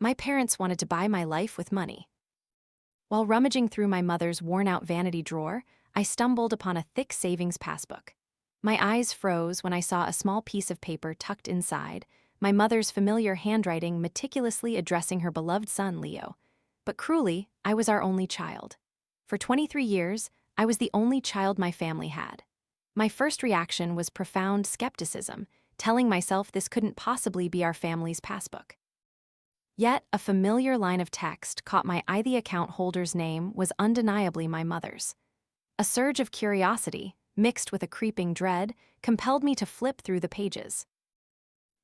My parents wanted to buy my life with money. While rummaging through my mother's worn-out vanity drawer, I stumbled upon a thick savings passbook. My eyes froze when I saw a small piece of paper tucked inside, my mother's familiar handwriting meticulously addressing her beloved son, Leo. But cruelly, I was our only child. For 23 years, I was the only child my family had. My first reaction was profound skepticism, telling myself this couldn't possibly be our family's passbook. Yet, a familiar line of text caught my eye. The account holder's name was undeniably my mother's. A surge of curiosity, mixed with a creeping dread, compelled me to flip through the pages.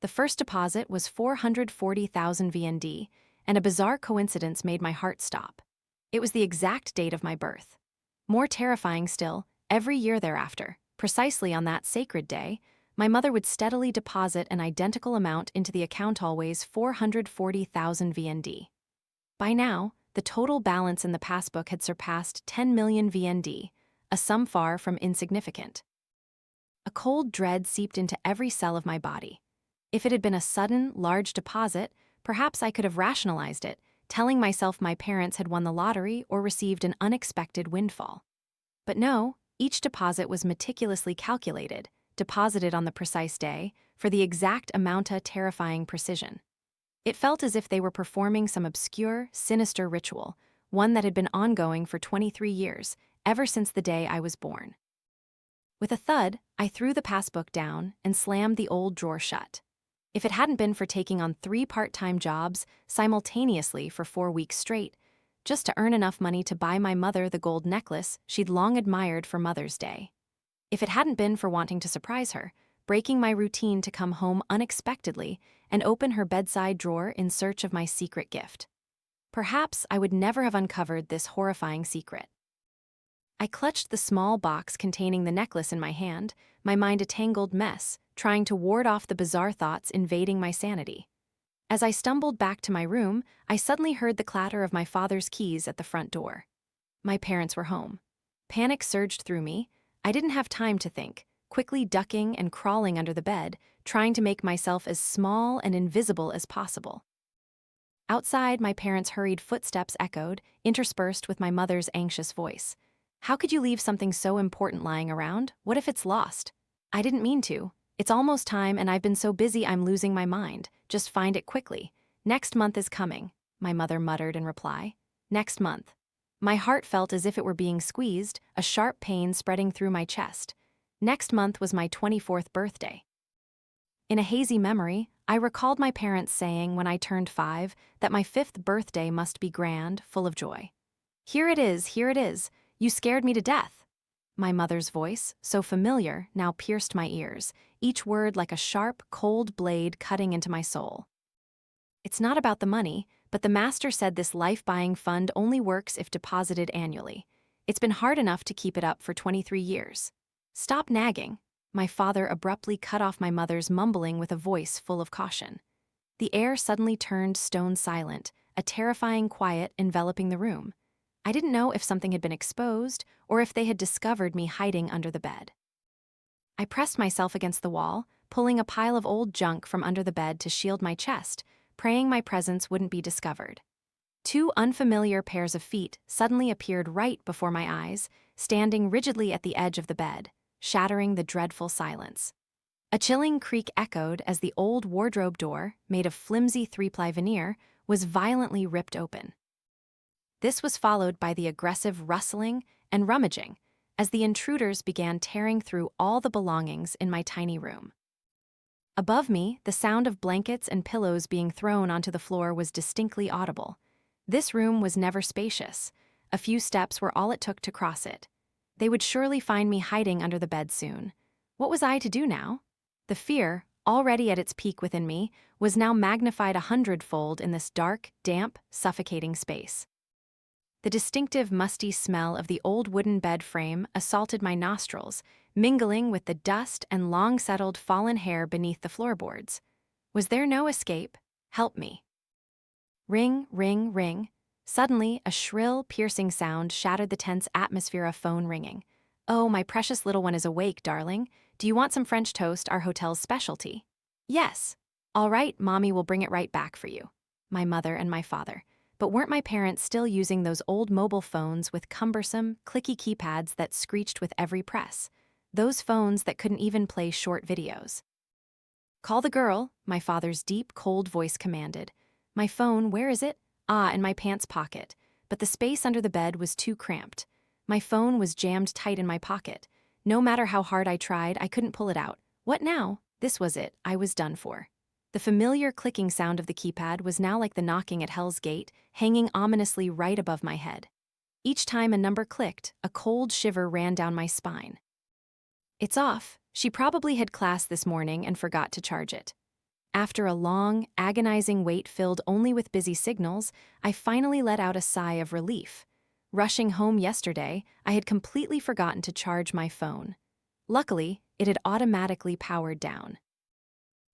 The first deposit was 440,000 VND, and a bizarre coincidence made my heart stop. It was the exact date of my birth. More terrifying still, every year thereafter, precisely on that sacred day, my mother would steadily deposit an identical amount into the account, always 440,000 VND. By now, the total balance in the passbook had surpassed 10 million VND, a sum far from insignificant. A cold dread seeped into every cell of my body. If it had been a sudden, large deposit, perhaps I could have rationalized it, telling myself my parents had won the lottery or received an unexpected windfall. But no, each deposit was meticulously calculated, deposited on the precise day, for the exact amount. A terrifying precision. It felt as if they were performing some obscure, sinister ritual, one that had been ongoing for 23 years, ever since the day I was born. With a thud, I threw the passbook down and slammed the old drawer shut. If it hadn't been for taking on 3 part-time jobs simultaneously for 4 weeks straight, just to earn enough money to buy my mother the gold necklace she'd long admired for Mother's Day. If it hadn't been for wanting to surprise her, breaking my routine to come home unexpectedly and open her bedside drawer in search of my secret gift, perhaps I would never have uncovered this horrifying secret. I clutched the small box containing the necklace in my hand, my mind a tangled mess, trying to ward off the bizarre thoughts invading my sanity. As I stumbled back to my room, I suddenly heard the clatter of my father's keys at the front door. My parents were home. Panic surged through me. I didn't have time to think, quickly ducking and crawling under the bed, trying to make myself as small and invisible as possible. Outside, my parents' hurried footsteps echoed, interspersed with my mother's anxious voice. "How could you leave something so important lying around? What if it's lost?" "I didn't mean to. It's almost time and I've been so busy I'm losing my mind. Just find it quickly. Next month is coming," my mother muttered in reply. Next month. My heart felt as if it were being squeezed, a sharp pain spreading through my chest. Next month was my 24th birthday. In a hazy memory, I recalled my parents saying when I turned 5 that my 5th birthday must be grand, full of joy. Here it is, here it is. You scared me to death." My mother's voice, so familiar, now pierced my ears, each word like a sharp, cold blade cutting into my soul. "It's not about the money, but the master said this life-buying fund only works if deposited annually. It's been hard enough to keep it up for 23 years. Stop nagging." My father abruptly cut off my mother's mumbling with a voice full of caution. The air suddenly turned stone silent, a terrifying quiet enveloping the room. I didn't know if something had been exposed or if they had discovered me hiding under the bed. I pressed myself against the wall, pulling a pile of old junk from under the bed to shield my chest, praying my presence wouldn't be discovered. 2 unfamiliar pairs of feet suddenly appeared right before my eyes, standing rigidly at the edge of the bed, shattering the dreadful silence. A chilling creak echoed as the old wardrobe door, made of flimsy 3-ply veneer, was violently ripped open. This was followed by the aggressive rustling and rummaging as the intruders began tearing through all the belongings in my tiny room. Above me, the sound of blankets and pillows being thrown onto the floor was distinctly audible. This room was never spacious. A few steps were all it took to cross it. They would surely find me hiding under the bed soon. What was I to do now? The fear, already at its peak within me, was now magnified 100-fold in this dark, damp, suffocating space. The distinctive musty smell of the old wooden bed frame assaulted my nostrils, mingling with the dust and long-settled fallen hair beneath the floorboards. Was there no escape? Help me. Ring, ring, ring. Suddenly, a shrill, piercing sound shattered the tense atmosphere of phone ringing. "Oh, my precious little one is awake, darling. Do you want some French toast, our hotel's specialty?" "Yes." "All right, Mommy will bring it right back for you." my mother and my father. But weren't my parents still using those old mobile phones with cumbersome, clicky keypads that screeched with every press? Those phones that couldn't even play short videos. "Call the girl," my father's deep, cold voice commanded. My phone, where is it? Ah, in my pants pocket. But the space under the bed was too cramped. My phone was jammed tight in my pocket. No matter how hard I tried, I couldn't pull it out. What now? This was it. I was done for. The familiar clicking sound of the keypad was now like the knocking at Hell's Gate, hanging ominously right above my head. Each time a number clicked, a cold shiver ran down my spine. It's off. She probably had class this morning and forgot to charge it. After a long, agonizing wait filled only with busy signals, I finally let out a sigh of relief. Rushing home yesterday, I had completely forgotten to charge my phone. Luckily, it had automatically powered down.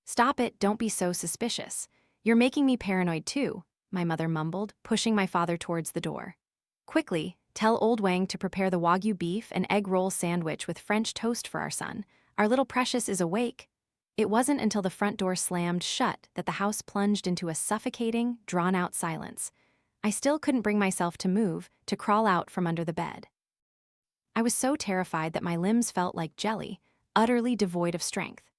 "Stop it, don't be so suspicious. You're making me paranoid too," my mother mumbled, pushing my father towards the door. "Quickly, tell old Wang to prepare the Wagyu beef and egg roll sandwich with French toast for our son. Our little precious is awake." It wasn't until the front door slammed shut that the house plunged into a suffocating, drawn-out silence. I still couldn't bring myself to move, to crawl out from under the bed. I was so terrified that my limbs felt like jelly, utterly devoid of strength.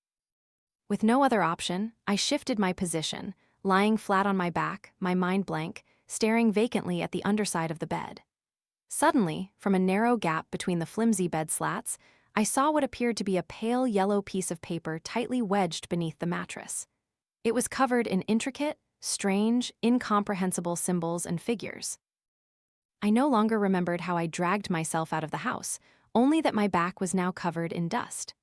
With no other option, I shifted my position, lying flat on my back, my mind blank, staring vacantly at the underside of the bed. Suddenly, from a narrow gap between the flimsy bed slats, I saw what appeared to be a pale yellow piece of paper tightly wedged beneath the mattress. It was covered in intricate, strange, incomprehensible symbols and figures. I no longer remembered how I dragged myself out of the house, only that my back was now covered in dust.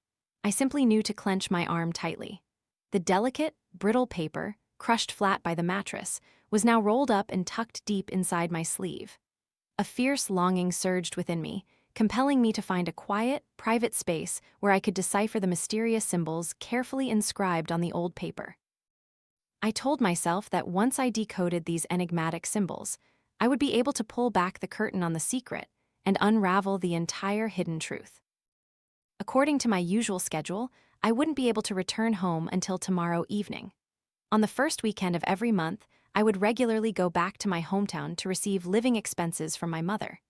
I simply knew to clench my arm tightly. The delicate, brittle paper, crushed flat by the mattress, was now rolled up and tucked deep inside my sleeve. A fierce longing surged within me, compelling me to find a quiet, private space where I could decipher the mysterious symbols carefully inscribed on the old paper. I told myself that once I decoded these enigmatic symbols, I would be able to pull back the curtain on the secret and unravel the entire hidden truth. According to my usual schedule, I wouldn't be able to return home until tomorrow evening. On the first weekend of every month, I would regularly go back to my hometown to receive living expenses from my mother.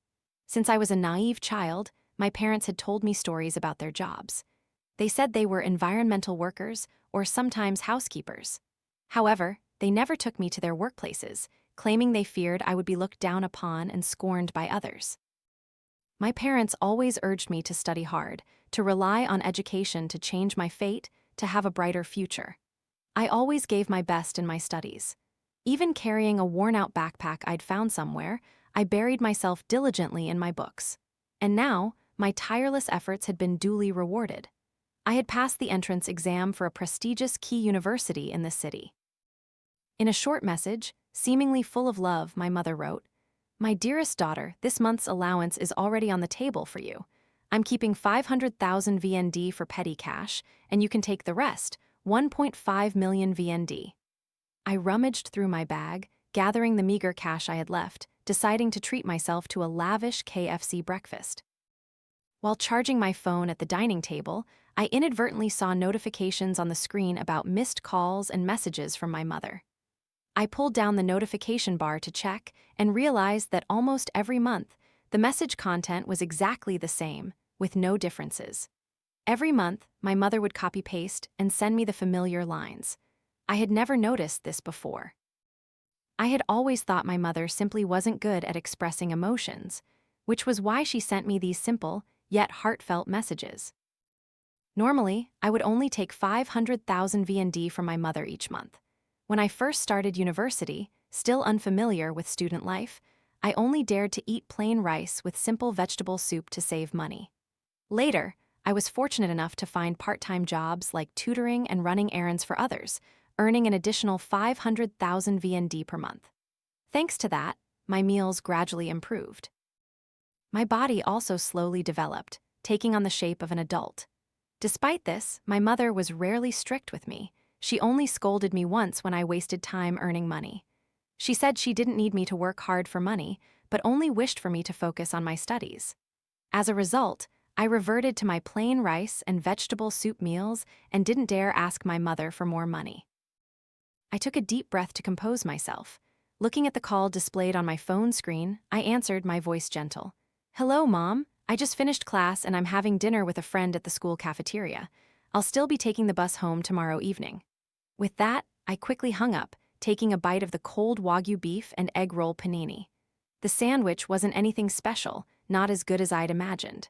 Since I was a naive child, my parents had told me stories about their jobs. They said they were environmental workers or sometimes housekeepers. However, they never took me to their workplaces, claiming they feared I would be looked down upon and scorned by others. My parents always urged me to study hard, to rely on education to change my fate, to have a brighter future. I always gave my best in my studies. Even carrying a worn-out backpack I'd found somewhere, I buried myself diligently in my books. And now, my tireless efforts had been duly rewarded. I had passed the entrance exam for a prestigious key university in the city. In a short message, seemingly full of love, my mother wrote, "My dearest daughter, this month's allowance is already on the table for you. I'm keeping 500,000 VND for petty cash, and you can take the rest, 1.5 million VND. I rummaged through my bag, gathering the meager cash I had left, deciding to treat myself to a lavish KFC breakfast. While charging my phone at the dining table, I inadvertently saw notifications on the screen about missed calls and messages from my mother. I pulled down the notification bar to check and realized that almost every month, the message content was exactly the same, with no differences. Every month, my mother would copy-paste and send me the familiar lines. I had never noticed this before. I had always thought my mother simply wasn't good at expressing emotions, which was why she sent me these simple, yet heartfelt messages. Normally, I would only take 500,000 VND from my mother each month. When I first started university, still unfamiliar with student life, I only dared to eat plain rice with simple vegetable soup to save money. Later, I was fortunate enough to find part-time jobs like tutoring and running errands for others, earning an additional 500,000 VND per month. Thanks to that, my meals gradually improved. My body also slowly developed, taking on the shape of an adult. Despite this, my mother was rarely strict with me. She only scolded me once when I wasted time earning money. She said she didn't need me to work hard for money, but only wished for me to focus on my studies. As a result, I reverted to my plain rice and vegetable soup meals and didn't dare ask my mother for more money. I took a deep breath to compose myself. Looking at the call displayed on my phone screen, I answered, my voice gentle. "Hello, Mom. I just finished class and I'm having dinner with a friend at the school cafeteria. I'll still be taking the bus home tomorrow evening." With that, I quickly hung up, taking a bite of the cold Wagyu beef and egg roll panini. The sandwich wasn't anything special, not as good as I'd imagined.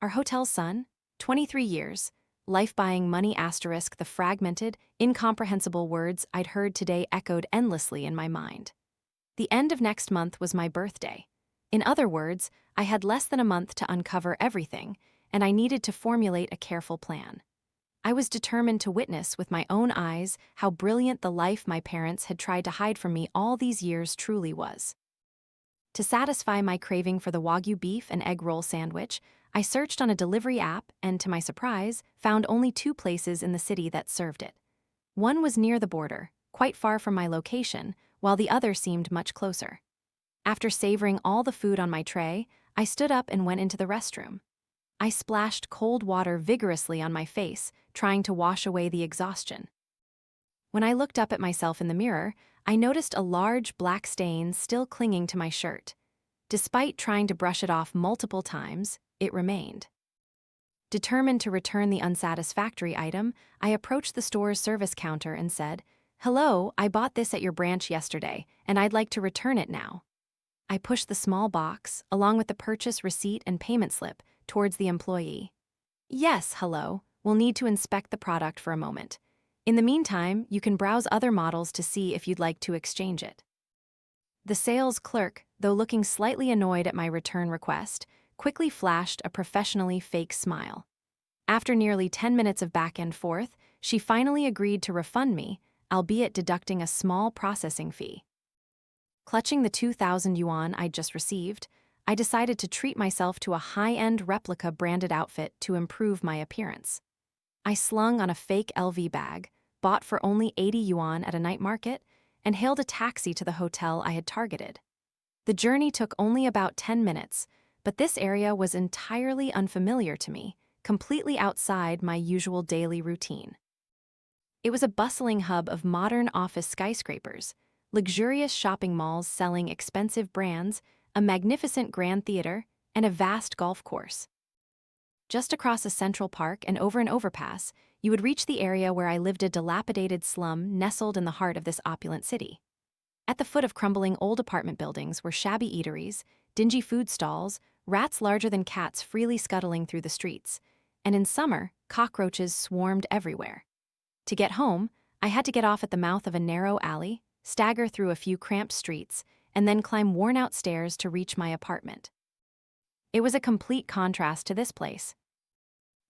Our hotel's son, 23 years, life buying money asterisk, the fragmented, incomprehensible words I'd heard today echoed endlessly in my mind. The end of next month was my birthday. In other words, I had less than a month to uncover everything, and I needed to formulate a careful plan. I was determined to witness with my own eyes how brilliant the life my parents had tried to hide from me all these years truly was. To satisfy my craving for the Wagyu beef and egg roll sandwich, I searched on a delivery app and, to my surprise, found only 2 places in the city that served it. One was near the border, quite far from my location, while the other seemed much closer. After savoring all the food on my tray, I stood up and went into the restroom. I splashed cold water vigorously on my face, trying to wash away the exhaustion. When I looked up at myself in the mirror, I noticed a large black stain still clinging to my shirt. Despite trying to brush it off multiple times, it remained. Determined to return the unsatisfactory item, I approached the store's service counter and said, "Hello, I bought this at your branch yesterday, and I'd like to return it now." I pushed the small box, along with the purchase receipt and payment slip, towards the employee. "Yes, hello, we'll need to inspect the product for a moment. In the meantime, you can browse other models to see if you'd like to exchange it." The sales clerk, though looking slightly annoyed at my return request, quickly flashed a professionally fake smile. After nearly 10 minutes of back and forth, she finally agreed to refund me, albeit deducting a small processing fee. Clutching the 2,000 yuan I'd just received, I decided to treat myself to a high-end replica branded outfit to improve my appearance. I slung on a fake LV bag, bought for only 80 yuan at a night market, and hailed a taxi to the hotel I had targeted. The journey took only about 10 minutes, but this area was entirely unfamiliar to me, completely outside my usual daily routine. It was a bustling hub of modern office skyscrapers, luxurious shopping malls selling expensive brands, a magnificent grand theater, and a vast golf course. Just across a central park and over an overpass, you would reach the area where I lived, a dilapidated slum nestled in the heart of this opulent city. At the foot of crumbling old apartment buildings were shabby eateries, dingy food stalls, rats larger than cats freely scuttling through the streets, and in summer, cockroaches swarmed everywhere. To get home, I had to get off at the mouth of a narrow alley, stagger through a few cramped streets, and then climb worn-out stairs to reach my apartment. It was a complete contrast to this place.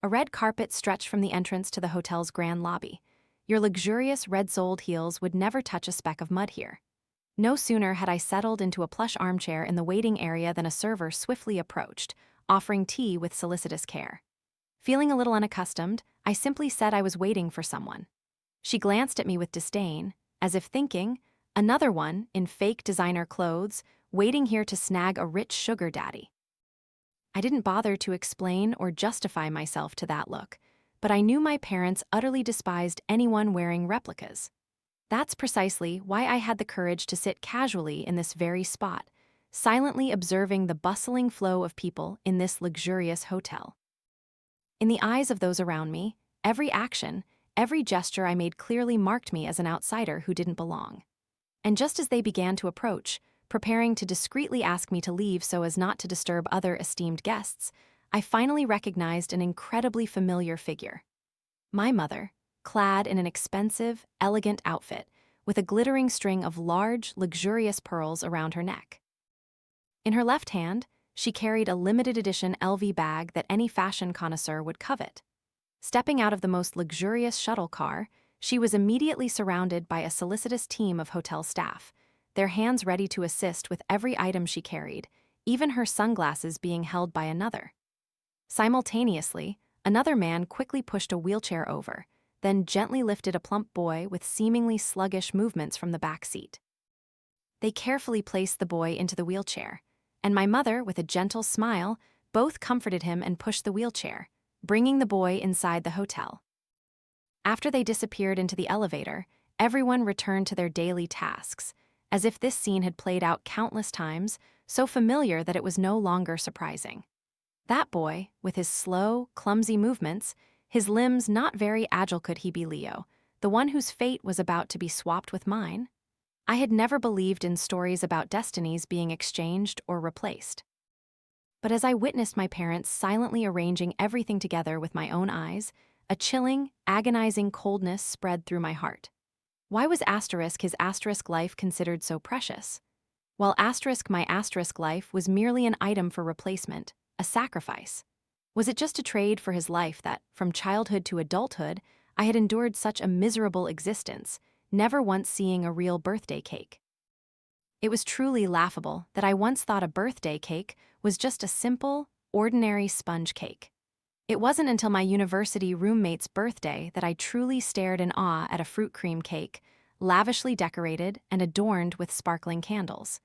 A red carpet stretched from the entrance to the hotel's grand lobby. Your luxurious red-soled heels would never touch a speck of mud here. No sooner had I settled into a plush armchair in the waiting area than a server swiftly approached, offering tea with solicitous care. Feeling a little unaccustomed, I simply said I was waiting for someone. She glanced at me with disdain, as if thinking, "Another one, in fake designer clothes, waiting here to snag a rich sugar daddy." I didn't bother to explain or justify myself to that look, but I knew my parents utterly despised anyone wearing replicas. That's precisely why I had the courage to sit casually in this very spot, silently observing the bustling flow of people in this luxurious hotel. In the eyes of those around me, every action, every gesture I made clearly marked me as an outsider who didn't belong. And just as they began to approach, preparing to discreetly ask me to leave so as not to disturb other esteemed guests, I finally recognized an incredibly familiar figure. My mother, clad in an expensive, elegant outfit, with a glittering string of large, luxurious pearls around her neck. In her left hand, she carried a limited edition LV bag that any fashion connoisseur would covet. Stepping out of the most luxurious shuttle car, she was immediately surrounded by a solicitous team of hotel staff, their hands ready to assist with every item she carried, even her sunglasses being held by another. Simultaneously, another man quickly pushed a wheelchair over, then gently lifted a plump boy with seemingly sluggish movements from the back seat. They carefully placed the boy into the wheelchair, and my mother, with a gentle smile, both comforted him and pushed the wheelchair, bringing the boy inside the hotel. After they disappeared into the elevator, everyone returned to their daily tasks, as if this scene had played out countless times, so familiar that it was no longer surprising. That boy, with his slow, clumsy movements, his limbs not very agile, could he be Leo, the one whose fate was about to be swapped with mine? I had never believed in stories about destinies being exchanged or replaced. But as I witnessed my parents silently arranging everything together with my own eyes, a chilling, agonizing coldness spread through my heart. Why was his asterisk life considered so precious? While my asterisk life was merely an item for replacement, a sacrifice. Was it just a trade for his life that, from childhood to adulthood, I had endured such a miserable existence, never once seeing a real birthday cake? It was truly laughable that I once thought a birthday cake was just a simple, ordinary sponge cake. It wasn't until my university roommate's birthday that I truly stared in awe at a fruit cream cake, lavishly decorated and adorned with sparkling candles.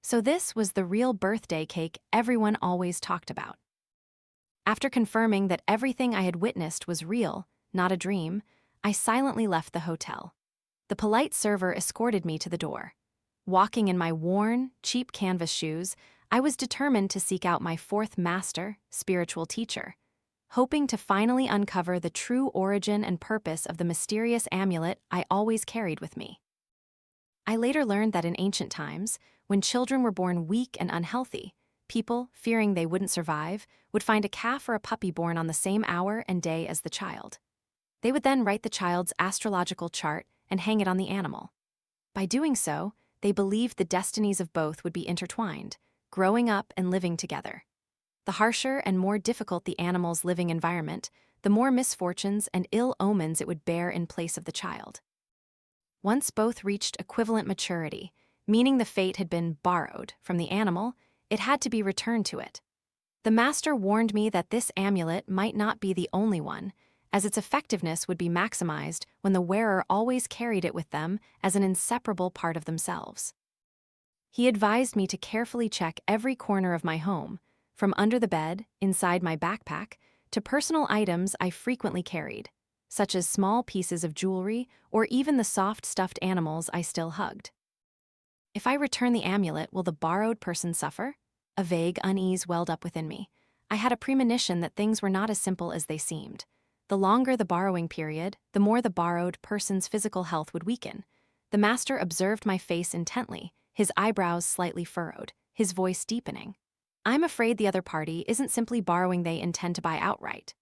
So this was the real birthday cake everyone always talked about. After confirming that everything I had witnessed was real, not a dream, I silently left the hotel. The polite server escorted me to the door. Walking in my worn, cheap canvas shoes, I was determined to seek out my fourth master, spiritual teacher, hoping to finally uncover the true origin and purpose of the mysterious amulet I always carried with me. I later learned that in ancient times, when children were born weak and unhealthy, people, fearing they wouldn't survive, would find a calf or a puppy born on the same hour and day as the child. They would then write the child's astrological chart and hang it on the animal. By doing so, they believed the destinies of both would be intertwined, growing up and living together. The harsher and more difficult the animal's living environment, the more misfortunes and ill omens it would bear in place of the child. Once both reached equivalent maturity, meaning the fate had been borrowed from the animal, it had to be returned to it. The master warned me that this amulet might not be the only one, as its effectiveness would be maximized when the wearer always carried it with them as an inseparable part of themselves. He advised me to carefully check every corner of my home, from under the bed, inside my backpack, to personal items I frequently carried, such as small pieces of jewelry or even the soft stuffed animals I still hugged. If I return the amulet, will the borrowed person suffer? A vague unease welled up within me. I had a premonition that things were not as simple as they seemed. The longer the borrowing period, the more the borrowed person's physical health would weaken. The master observed my face intently, his eyebrows slightly furrowed, his voice deepening. I'm afraid the other party isn't simply borrowing, they intend to buy outright.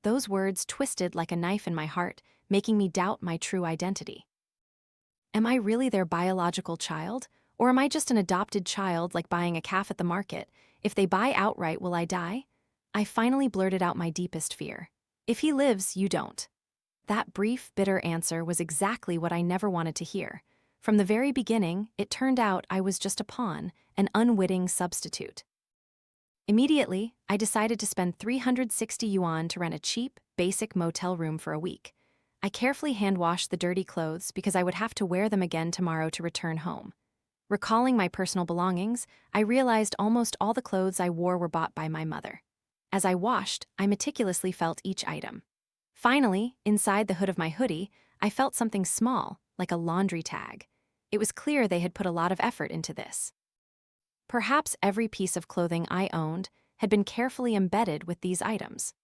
Those words twisted like a knife in my heart, making me doubt my true identity. Am I really their biological child? Or am I just an adopted child, like buying a calf at the market? If they buy outright, will I die? I finally blurted out my deepest fear. If he lives, you don't. That brief, bitter answer was exactly what I never wanted to hear. From the very beginning, it turned out I was just a pawn, an unwitting substitute. Immediately, I decided to spend 360 yuan to rent a cheap, basic motel room for a week. I carefully hand-washed the dirty clothes because I would have to wear them again tomorrow to return home. Recalling my personal belongings, I realized almost all the clothes I wore were bought by my mother. As I washed, I meticulously felt each item. Finally, inside the hood of my hoodie, I felt something small, like a laundry tag. It was clear they had put a lot of effort into this. Perhaps every piece of clothing I owned had been carefully embedded with these items.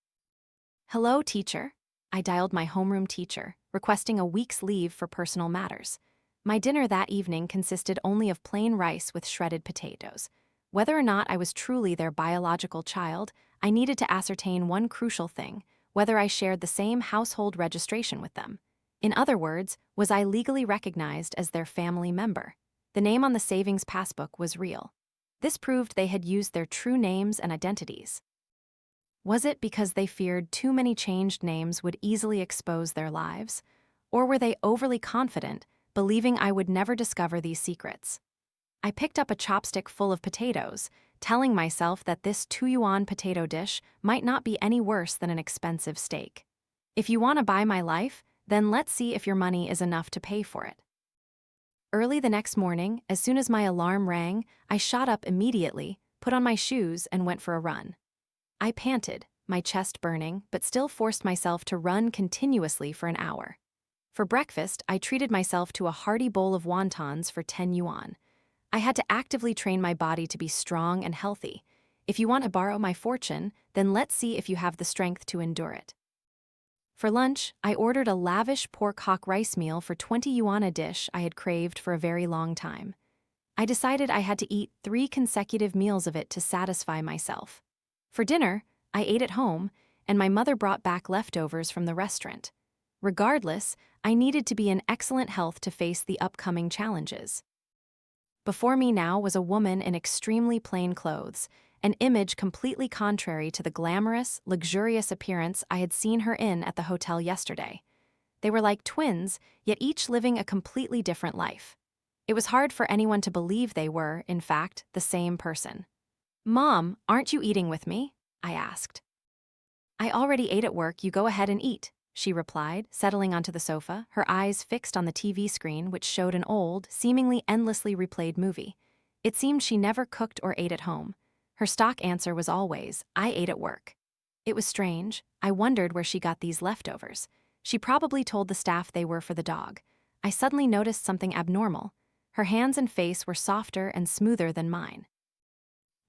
Hello, teacher. I dialed my homeroom teacher, requesting a week's leave for personal matters. My dinner that evening consisted only of plain rice with shredded potatoes. Whether or not I was truly their biological child, I needed to ascertain one crucial thing: whether I shared the same household registration with them. In other words, was I legally recognized as their family member? The name on the savings passbook was real. This proved they had used their true names and identities. Was it because they feared too many changed names would easily expose their lives? Or were they overly confident, believing I would never discover these secrets? I picked up a chopstick full of potatoes, telling myself that this 2 yuan potato dish might not be any worse than an expensive steak. If you want to buy my life, then let's see if your money is enough to pay for it. Early the next morning, as soon as my alarm rang, I shot up immediately, put on my shoes, and went for a run. I panted, my chest burning, but still forced myself to run continuously for an hour. For breakfast, I treated myself to a hearty bowl of wontons for 10 yuan. I had to actively train my body to be strong and healthy. If you want to borrow my fortune, then let's see if you have the strength to endure it. For lunch, I ordered a lavish pork hock rice meal for 20 yuan a dish I had craved for a very long time. I decided I had to eat 3 consecutive meals of it to satisfy myself. For dinner, I ate at home, and my mother brought back leftovers from the restaurant. Regardless, I needed to be in excellent health to face the upcoming challenges. Before me now was a woman in extremely plain clothes, an image completely contrary to the glamorous, luxurious appearance I had seen her in at the hotel yesterday. They were like twins, yet each living a completely different life. It was hard for anyone to believe they were, in fact, the same person. "Mom, aren't you eating with me?" I asked. "I already ate at work, you go ahead and eat," she replied, settling onto the sofa, her eyes fixed on the TV screen which showed an old, seemingly endlessly replayed movie. It seemed she never cooked or ate at home. Her stock answer was always, "I ate at work." It was strange. I wondered where she got these leftovers. She probably told the staff they were for the dog. I suddenly noticed something abnormal. Her hands and face were softer and smoother than mine.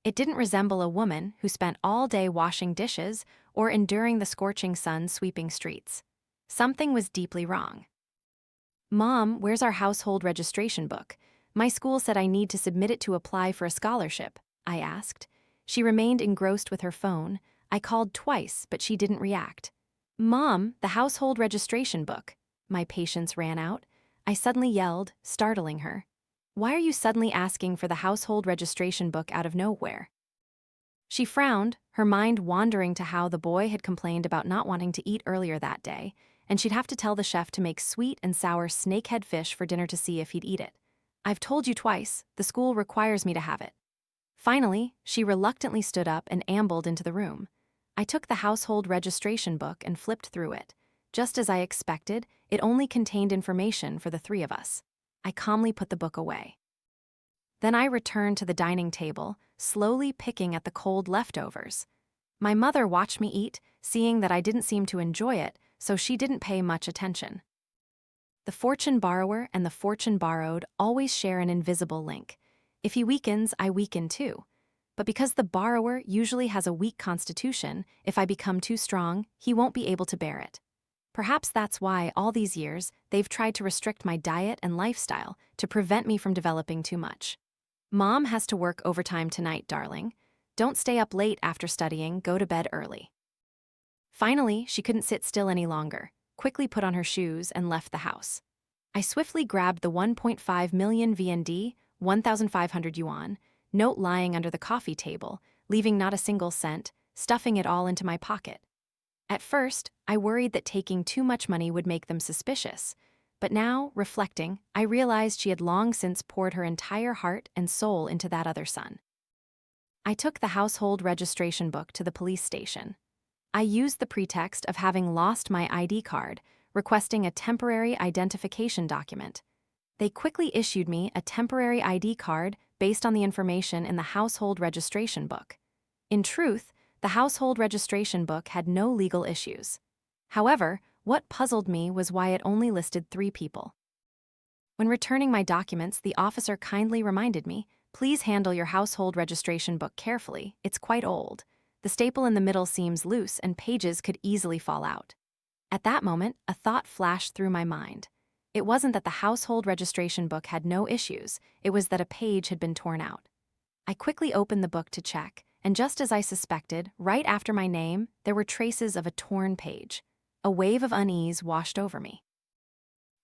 It didn't resemble a woman who spent all day washing dishes or enduring the scorching sun sweeping streets. Something was deeply wrong. "Mom, where's our household registration book? My school said I need to submit it to apply for a scholarship," I asked. She remained engrossed with her phone. I called twice, but she didn't react. "Mom, the household registration book." My patience ran out. I suddenly yelled, startling her. "Why are you suddenly asking for the household registration book out of nowhere?" She frowned, her mind wandering to how the boy had complained about not wanting to eat earlier that day, and she'd have to tell the chef to make sweet and sour snakehead fish for dinner to see if he'd eat it. "I've told you twice, the school requires me to have it." Finally, she reluctantly stood up and ambled into the room. I took the household registration book and flipped through it. Just as I expected, it only contained information for the 3 of us. I calmly put the book away. Then I returned to the dining table, slowly picking at the cold leftovers. My mother watched me eat, seeing that I didn't seem to enjoy it, so she didn't pay much attention. The fortune borrower and the fortune borrowed always share an invisible link. If he weakens, I weaken too. But because the borrower usually has a weak constitution, if I become too strong, he won't be able to bear it. Perhaps that's why, all these years, they've tried to restrict my diet and lifestyle to prevent me from developing too much. "Mom has to work overtime tonight, darling. Don't stay up late after studying, go to bed early." Finally, she couldn't sit still any longer, quickly put on her shoes and left the house. I swiftly grabbed the 1.5 million VND, 1,500 yuan, note lying under the coffee table, leaving not a single cent, stuffing it all into my pocket. At first, I worried that taking too much money would make them suspicious. But now, reflecting, I realized she had long since poured her entire heart and soul into that other son. I took the household registration book to the police station. I used the pretext of having lost my ID card, requesting a temporary identification document. They quickly issued me a temporary ID card based on the information in the household registration book. In truth, the household registration book had no legal issues. However, what puzzled me was why it only listed 3 people. When returning my documents, the officer kindly reminded me, "Please handle your household registration book carefully, it's quite old. The staple in the middle seems loose and pages could easily fall out." At that moment, a thought flashed through my mind. It wasn't that the household registration book had no issues, it was that a page had been torn out. I quickly opened the book to check, and just as I suspected, right after my name, there were traces of a torn page. A wave of unease washed over me.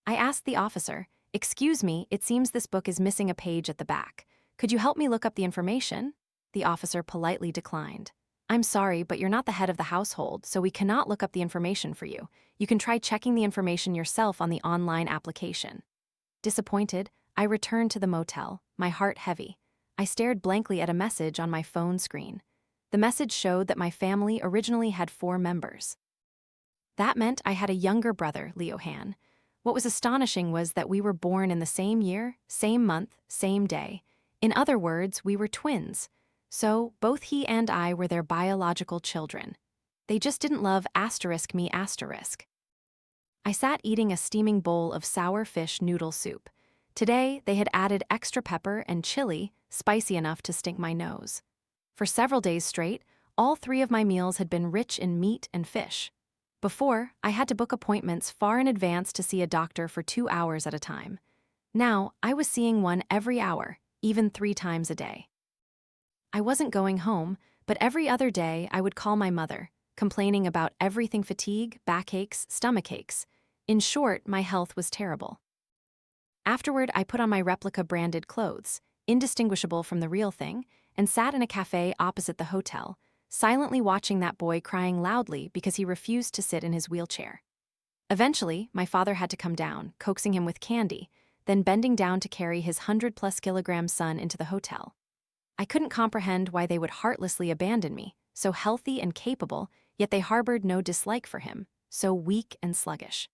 I asked the officer, "Excuse me, it seems this book is missing a page at the back. Could you help me look up the information?" The officer politely declined. "I'm sorry, but you're not the head of the household, so we cannot look up the information for you. You can try checking the information yourself on the online application." Disappointed, I returned to the motel, my heart heavy. I stared blankly at a message on my phone screen. The message showed that my family originally had 4 members. That meant I had a younger brother, Leo Han. What was astonishing was that we were born in the same year, same month, same day. In other words, we were twins. So, both he and I were their biological children. They just didn't love *me*. I sat eating a steaming bowl of sour fish noodle soup. Today, they had added extra pepper and chili, spicy enough to stink my nose. For several days straight, all three of my meals had been rich in meat and fish. Before, I had to book appointments far in advance to see a doctor for 2 hours at a time. Now, I was seeing one every hour, even 3 times a day. I wasn't going home, but every other day I would call my mother, complaining about everything: fatigue, backaches, stomachaches. In short, my health was terrible. Afterward, I put on my replica branded clothes, indistinguishable from the real thing, and sat in a cafe opposite the hotel, silently watching that boy crying loudly because he refused to sit in his wheelchair. Eventually, my father had to come down, coaxing him with candy, then bending down to carry his 100-plus-kilogram son into the hotel. I couldn't comprehend why they would heartlessly abandon me, so healthy and capable, yet they harbored no dislike for him, so weak and sluggish.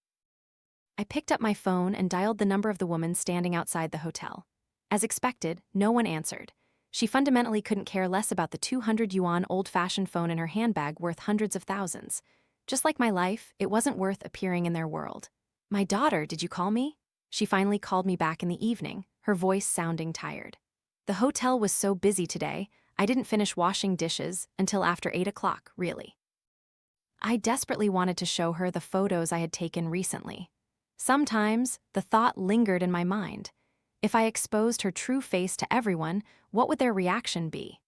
I picked up my phone and dialed the number of the woman standing outside the hotel. As expected, no one answered. She fundamentally couldn't care less about the 200 yuan old-fashioned phone in her handbag worth hundreds of thousands. Just like my life, it wasn't worth appearing in their world. "My daughter, did you call me?" She finally called me back in the evening, her voice sounding tired. "The hotel was so busy today, I didn't finish washing dishes until after 8 o'clock, really." I desperately wanted to show her the photos I had taken recently. Sometimes, the thought lingered in my mind. If I exposed her true face to everyone, what would their reaction be?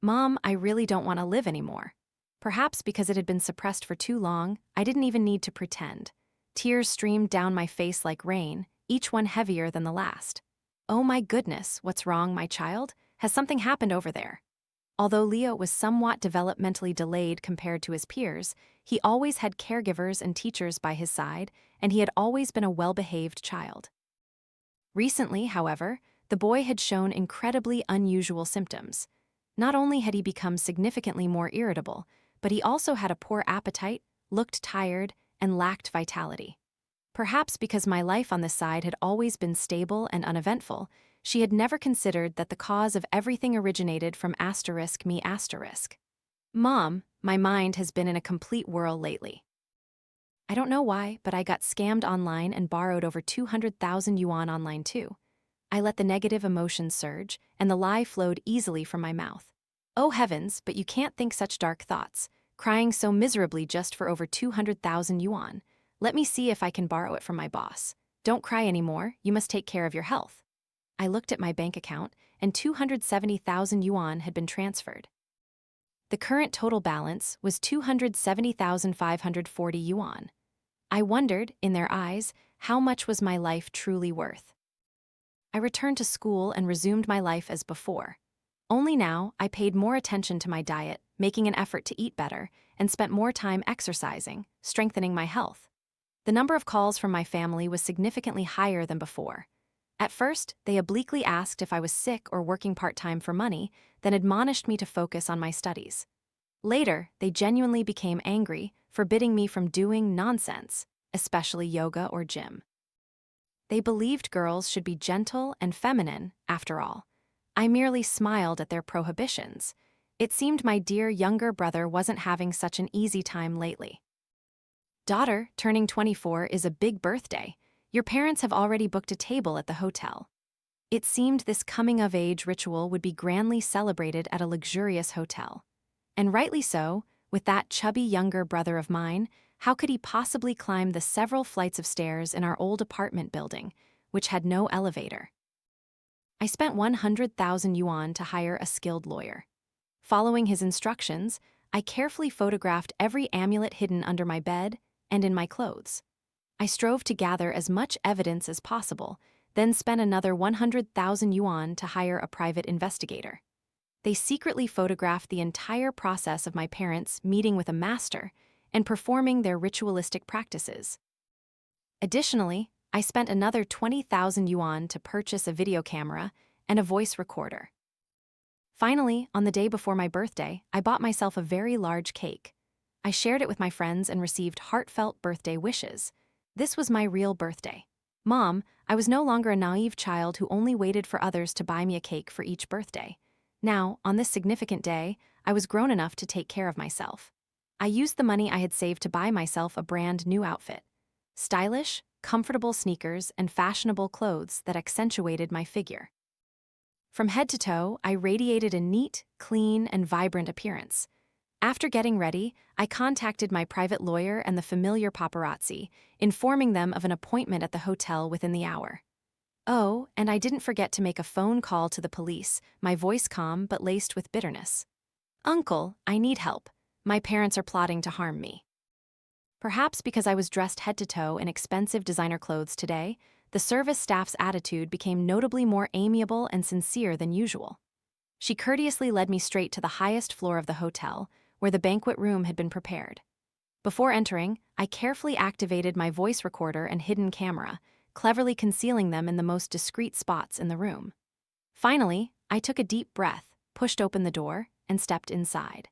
"Mom, I really don't want to live anymore." Perhaps because it had been suppressed for too long, I didn't even need to pretend. Tears streamed down my face like rain, each one heavier than the last. "Oh my goodness, what's wrong, my child? Has something happened over there?" Although Leo was somewhat developmentally delayed compared to his peers, he always had caregivers and teachers by his side, and he had always been a well-behaved child. Recently, however, the boy had shown incredibly unusual symptoms. Not only had he become significantly more irritable, but he also had a poor appetite, looked tired, and lacked vitality. Perhaps because my life on this side had always been stable and uneventful, she had never considered that the cause of everything originated from *me*. "Mom, my mind has been in a complete whirl lately. I don't know why, but I got scammed online and borrowed over 200,000 yuan online too." I let the negative emotions surge, and the lie flowed easily from my mouth. "Oh heavens, but you can't think such dark thoughts, crying so miserably just for over 200,000 yuan. Let me see if I can borrow it from my boss. Don't cry anymore, you must take care of your health." I looked at my bank account, and 270,000 yuan had been transferred. The current total balance was 270,540 yuan. I wondered, in their eyes, how much was my life truly worth. I returned to school and resumed my life as before. Only now, I paid more attention to my diet, making an effort to eat better, and spent more time exercising, strengthening my health. The number of calls from my family was significantly higher than before. At first, they obliquely asked if I was sick or working part-time for money, then admonished me to focus on my studies. Later, they genuinely became angry, forbidding me from doing nonsense, especially yoga or gym. They believed girls should be gentle and feminine, after all. I merely smiled at their prohibitions. It seemed my dear younger brother wasn't having such an easy time lately. "Daughter, turning 24 is a big birthday. Your parents have already booked a table at the hotel." It seemed this coming-of-age ritual would be grandly celebrated at a luxurious hotel. And rightly so, with that chubby younger brother of mine, how could he possibly climb the several flights of stairs in our old apartment building, which had no elevator? I spent 100,000 yuan to hire a skilled lawyer. Following his instructions, I carefully photographed every amulet hidden under my bed and in my clothes. I strove to gather as much evidence as possible, then spent another 100,000 yuan to hire a private investigator. They secretly photographed the entire process of my parents meeting with a master and performing their ritualistic practices. Additionally, I spent another 20,000 yuan to purchase a video camera and a voice recorder. Finally, on the day before my birthday, I bought myself a very large cake. I shared it with my friends and received heartfelt birthday wishes. This was my real birthday. Mom, I was no longer a naive child who only waited for others to buy me a cake for each birthday. Now, on this significant day, I was grown enough to take care of myself. I used the money I had saved to buy myself a brand new outfit. stylish, comfortable sneakers, and fashionable clothes that accentuated my figure. From head to toe, I radiated a neat, clean, and vibrant appearance. After getting ready, I contacted my private lawyer and the familiar paparazzi, informing them of an appointment at the hotel within the hour. Oh, and I didn't forget to make a phone call to the police, my voice calm but laced with bitterness. "Uncle, I need help. My parents are plotting to harm me." Perhaps because I was dressed head to toe in expensive designer clothes today, the service staff's attitude became notably more amiable and sincere than usual. She courteously led me straight to the highest floor of the hotel, where the banquet room had been prepared. Before entering, I carefully activated my voice recorder and hidden camera, cleverly concealing them in the most discreet spots in the room. Finally, I took a deep breath, pushed open the door, and stepped inside.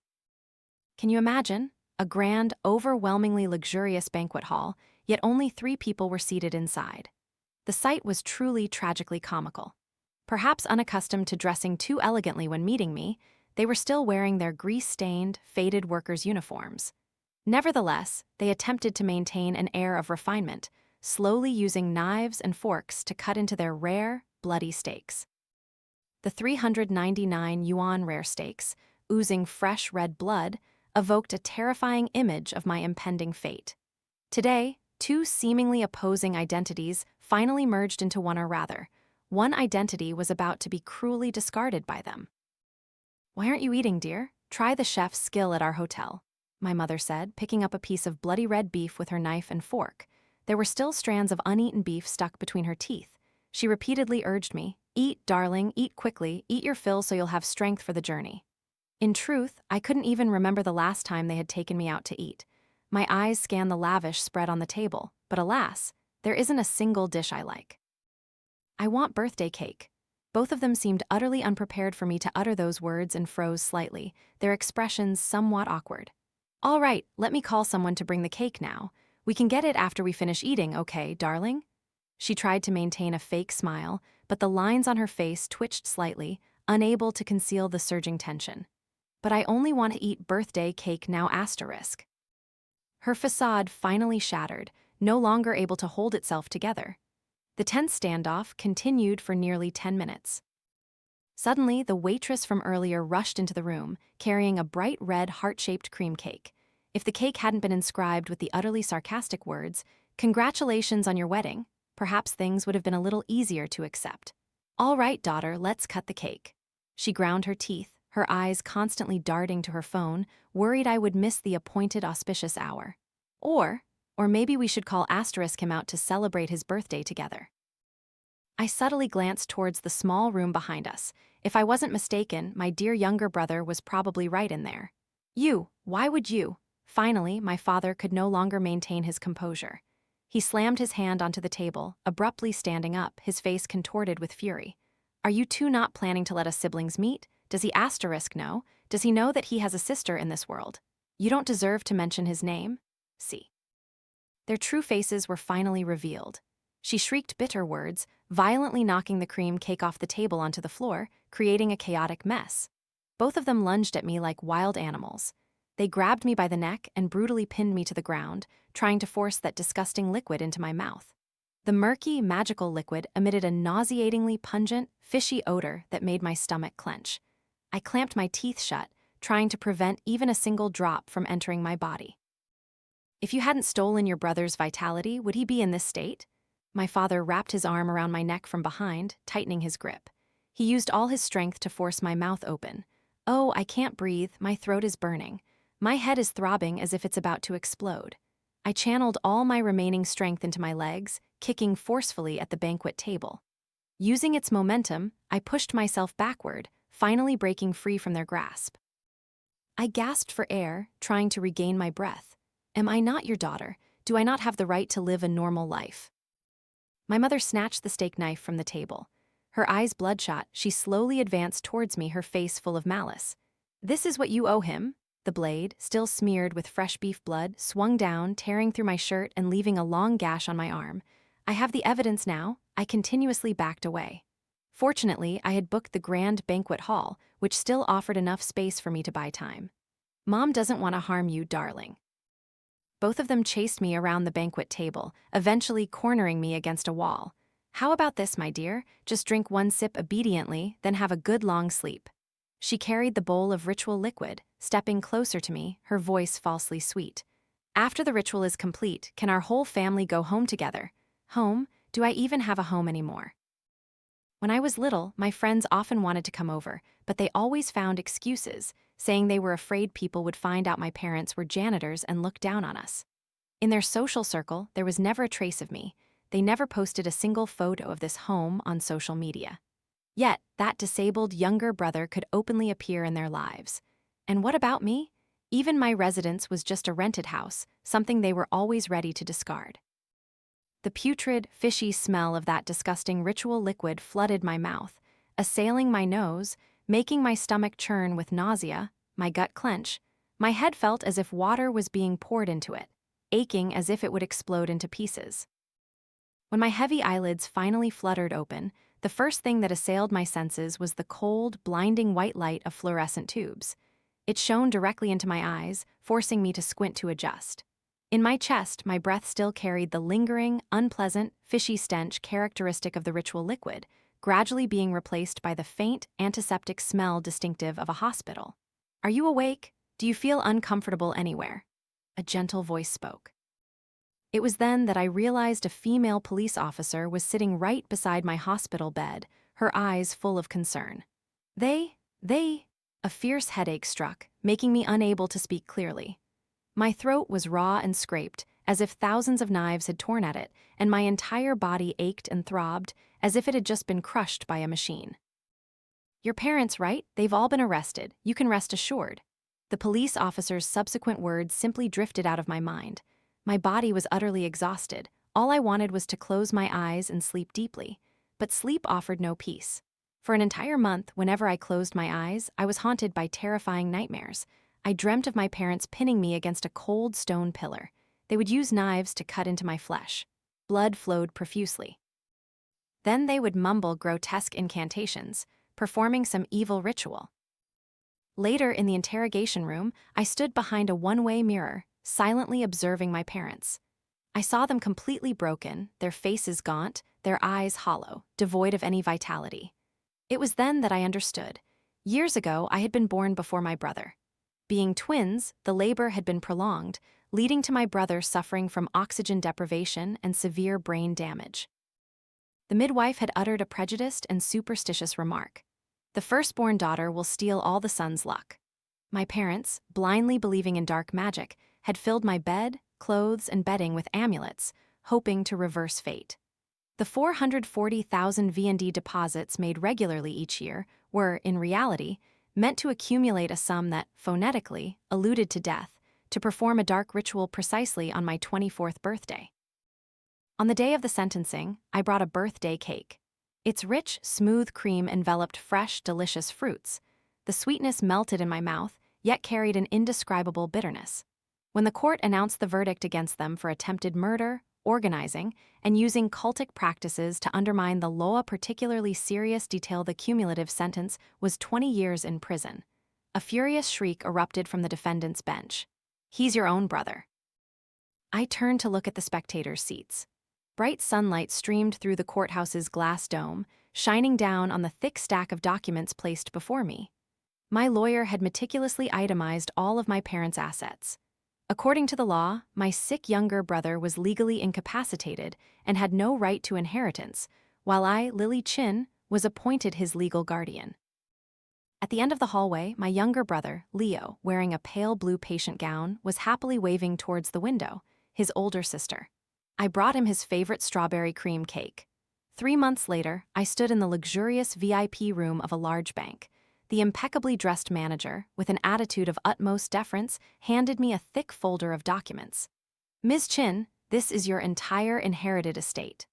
Can you imagine? A grand, overwhelmingly luxurious banquet hall, yet only 3 people were seated inside. The sight was truly tragically comical. Perhaps unaccustomed to dressing too elegantly when meeting me, they were still wearing their grease-stained, faded workers' uniforms. Nevertheless, they attempted to maintain an air of refinement, slowly using knives and forks to cut into their rare, bloody steaks. The 399 yuan rare steaks, oozing fresh red blood, evoked a terrifying image of my impending fate. Today, 2 seemingly opposing identities finally merged into one, or rather, one identity was about to be cruelly discarded by them. "Why aren't you eating, dear? Try the chef's skill at our hotel," my mother said, picking up a piece of bloody red beef with her knife and fork. There were still strands of uneaten beef stuck between her teeth. She repeatedly urged me, "Eat, darling, eat quickly, eat your fill so you'll have strength for the journey." In truth, I couldn't even remember the last time they had taken me out to eat. My eyes scanned the lavish spread on the table, but alas, there isn't a single dish I like. "I want birthday cake." Both of them seemed utterly unprepared for me to utter those words and froze slightly, their expressions somewhat awkward. "All right, let me call someone to bring the cake now. We can get it after we finish eating, okay, darling?" She tried to maintain a fake smile, but the lines on her face twitched slightly, unable to conceal the surging tension. "But I only want to eat birthday cake now asterisk." Her facade finally shattered, no longer able to hold itself together. The tense standoff continued for nearly 10 minutes. Suddenly, the waitress from earlier rushed into the room, carrying a bright red heart-shaped cream cake. If the cake hadn't been inscribed with the utterly sarcastic words, "Congratulations on your wedding," perhaps things would have been a little easier to accept. "All right, daughter, let's cut the cake." She ground her teeth, her eyes constantly darting to her phone, worried I would miss the appointed auspicious hour. Or maybe we should call asterisk him out to celebrate his birthday together. I subtly glanced towards the small room behind us. If I wasn't mistaken, my dear younger brother was probably right in there. Why would you?" Finally, my father could no longer maintain his composure. He slammed his hand onto the table, abruptly standing up, his face contorted with fury. "Are you two not planning to let us siblings meet? Does he asterisk know? Does he know that he has a sister in this world? You don't deserve to mention his name." See. Their true faces were finally revealed. She shrieked bitter words, violently knocking the cream cake off the table onto the floor, creating a chaotic mess. Both of them lunged at me like wild animals. They grabbed me by the neck and brutally pinned me to the ground, trying to force that disgusting liquid into my mouth. The murky, magical liquid emitted a nauseatingly pungent, fishy odor that made my stomach clench. I clamped my teeth shut, trying to prevent even a single drop from entering my body. "If you hadn't stolen your brother's vitality, would he be in this state?" My father wrapped his arm around my neck from behind, tightening his grip. He used all his strength to force my mouth open. Oh, I can't breathe, my throat is burning. My head is throbbing as if it's about to explode. I channeled all my remaining strength into my legs, kicking forcefully at the banquet table. Using its momentum, I pushed myself backward, finally breaking free from their grasp. I gasped for air, trying to regain my breath. "Am I not your daughter? Do I not have the right to live a normal life?" My mother snatched the steak knife from the table. Her eyes bloodshot, she slowly advanced towards me, her face full of malice. "This is what you owe him." The blade, still smeared with fresh beef blood, swung down, tearing through my shirt and leaving a long gash on my arm. "I have the evidence now." I continuously backed away. Fortunately, I had booked the grand banquet hall, which still offered enough space for me to buy time. "Mom doesn't want to harm you, darling." Both of them chased me around the banquet table, eventually cornering me against a wall. "How about this, my dear? Just drink one sip obediently, then have a good long sleep." She carried the bowl of ritual liquid, stepping closer to me, her voice falsely sweet. "After the ritual is complete, can our whole family go home together?" Home? Do I even have a home anymore? When I was little, my friends often wanted to come over, but they always found excuses, saying they were afraid people would find out my parents were janitors and look down on us. In their social circle, there was never a trace of me. They never posted a single photo of this home on social media. Yet, that disabled younger brother could openly appear in their lives. And what about me? Even my residence was just a rented house, something they were always ready to discard. The putrid, fishy smell of that disgusting ritual liquid flooded my mouth, assailing my nose, making my stomach churn with nausea, my gut clench. My head felt as if water was being poured into it, aching as if it would explode into pieces. When my heavy eyelids finally fluttered open, the first thing that assailed my senses was the cold, blinding white light of fluorescent tubes. It shone directly into my eyes, forcing me to squint to adjust. In my chest, my breath still carried the lingering, unpleasant, fishy stench characteristic of the ritual liquid, gradually being replaced by the faint, antiseptic smell distinctive of a hospital. "Are you awake? Do you feel uncomfortable anywhere?" A gentle voice spoke. It was then that I realized a female police officer was sitting right beside my hospital bed, her eyes full of concern. They, a fierce headache struck, making me unable to speak clearly. My throat was raw and scraped, as if thousands of knives had torn at it, and my entire body ached and throbbed, as if it had just been crushed by a machine. "Your parents, right? They've all been arrested. You can rest assured." The police officer's subsequent words simply drifted out of my mind. My body was utterly exhausted. All I wanted was to close my eyes and sleep deeply. But sleep offered no peace. For an entire month, whenever I closed my eyes, I was haunted by terrifying nightmares. I dreamt of my parents pinning me against a cold stone pillar. They would use knives to cut into my flesh. Blood flowed profusely. Then they would mumble grotesque incantations, performing some evil ritual. Later, in the interrogation room, I stood behind a one-way mirror, silently observing my parents. I saw them completely broken, their faces gaunt, their eyes hollow, devoid of any vitality. It was then that I understood. Years ago, I had been born before my brother. Being twins, the labor had been prolonged, leading to my brother suffering from oxygen deprivation and severe brain damage. The midwife had uttered a prejudiced and superstitious remark. "The firstborn daughter will steal all the son's luck." My parents, blindly believing in dark magic, had filled my bed, clothes, and bedding with amulets, hoping to reverse fate. The 440,000 V&D deposits made regularly each year were, in reality, meant to accumulate a sum that, phonetically, alluded to death, to perform a dark ritual precisely on my 24th birthday. On the day of the sentencing, I brought a birthday cake. Its rich, smooth cream enveloped fresh, delicious fruits. The sweetness melted in my mouth, yet carried an indescribable bitterness. When the court announced the verdict against them for attempted murder, organizing, and using cultic practices to undermine the law, particularly serious detail, the cumulative sentence was 20 years in prison. A furious shriek erupted from the defendant's bench. "He's your own brother." I turned to look at the spectators' seats. Bright sunlight streamed through the courthouse's glass dome, shining down on the thick stack of documents placed before me. My lawyer had meticulously itemized all of my parents' assets. According to the law, my sick younger brother was legally incapacitated and had no right to inheritance, while I, Lily Chin, was appointed his legal guardian. At the end of the hallway, my younger brother, Leo, wearing a pale blue patient gown, was happily waving towards the window, his older sister. I brought him his favorite strawberry cream cake. 3 months later, I stood in the luxurious VIP room of a large bank. The impeccably dressed manager, with an attitude of utmost deference, handed me a thick folder of documents. "Ms. Chin, this is your entire inherited estate."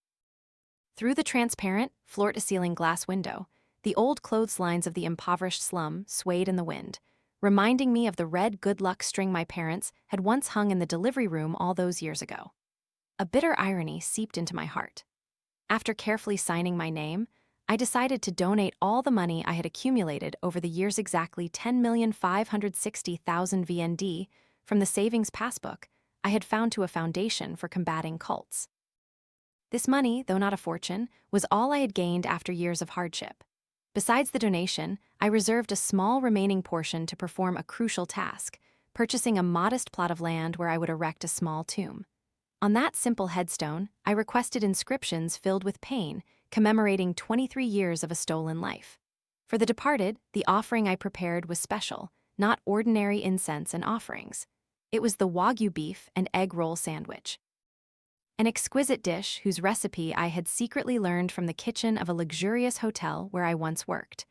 Through the transparent, floor-to-ceiling glass window, the old clotheslines of the impoverished slum swayed in the wind, reminding me of the red good luck string my parents had once hung in the delivery room all those years ago. A bitter irony seeped into my heart. After carefully signing my name, I decided to donate all the money I had accumulated over the years, exactly 10,560,000 VND, from the savings passbook I had found to a foundation for combating cults. This money, though not a fortune, was all I had gained after years of hardship. Besides the donation, I reserved a small remaining portion to perform a crucial task, purchasing a modest plot of land where I would erect a small tomb. On that simple headstone, I requested inscriptions filled with pain, commemorating 23 years of a stolen life. For the departed, the offering I prepared was special, not ordinary incense and offerings. It was the Wagyu beef and egg roll sandwich, an exquisite dish whose recipe I had secretly learned from the kitchen of a luxurious hotel where I once worked.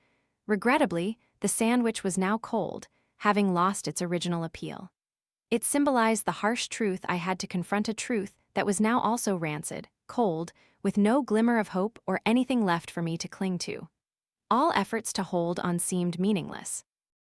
Regrettably, the sandwich was now cold, having lost its original appeal. It symbolized the harsh truth I had to confront, a truth that was now also rancid, cold, with no glimmer of hope or anything left for me to cling to. All efforts to hold on seemed meaningless.